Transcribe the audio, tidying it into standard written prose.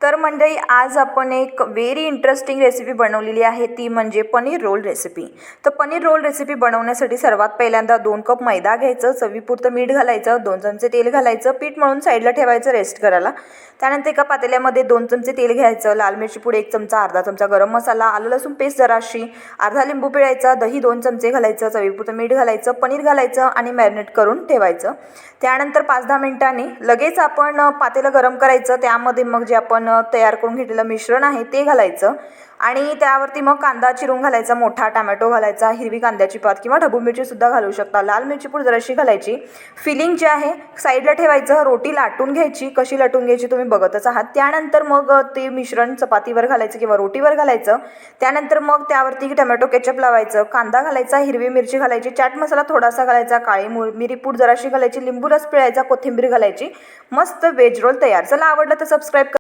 तर मंडळी, आज आपण एक व्हेरी इंटरेस्टिंग रेसिपी बनवलेली आहे, ती म्हणजे पनीर रोल रेसिपी। तर पनीर रोल रेसिपी बनवण्यासाठी सर्वात पहिल्यांदा 2 कप मैदा घ्यायचं, चवीपुरतं मीठ घालायचं, 2 चमचे तेल घालायचं, पीठ मळून साईडला ठेवायचं रेस्ट करायला। त्यानंतर एका पातेल्यामध्ये 2 चमचे तेल घ्यायचं, लाल मिरची पूड 1 चमचा, अर्धा चमचा गरम मसाला, आलं लसूण पेस्ट जराशी, अर्धा लिंबू पिळायचा, दही 2 चमचे घालायचं, चवीपुरतं मीठ घालायचं, पनीर घालायचं आणि मॅरिनेट करून ठेवायचं। त्यानंतर 5-10 मिनिटांनी लगेच आपण पातेलं गरम करायचं, त्यामध्ये मग जे आपण तयार करून घेतलेलं मिश्रण आहे ते घालायचं आणि त्यावरती मग कांदा चिरून घालायचा, मोठा टोमॅटो घालायचा, हिरवी कांद्याची पात किंवा ढबू मिरची सुद्धा घालू शकता, लाल मिरची पूड जराशी घालायची। फिलिंग जे आहे साईडला ठेवायचं, रोटी लाटून घ्यायची, कशी लाटून घ्यायची तुम्ही बघतच आहात। त्यानंतर मग ते मिश्रण चपातीवर घालायचं किंवा रोटीवर घालायचं। त्यानंतर मग त्यावरती टोमॅटो केचप लावायचं, कांदा घालायचा, हिरवी मिरची घालायची, चाट मसाला थोडासा घालायचा, काळी मिरी पूड जराशी घालायची, लिंबू रस पिळायचा, कोथिंबीर घालायची। मस्त व्हेज रोल तयार। चला, आवडलं तर सबस्क्राईब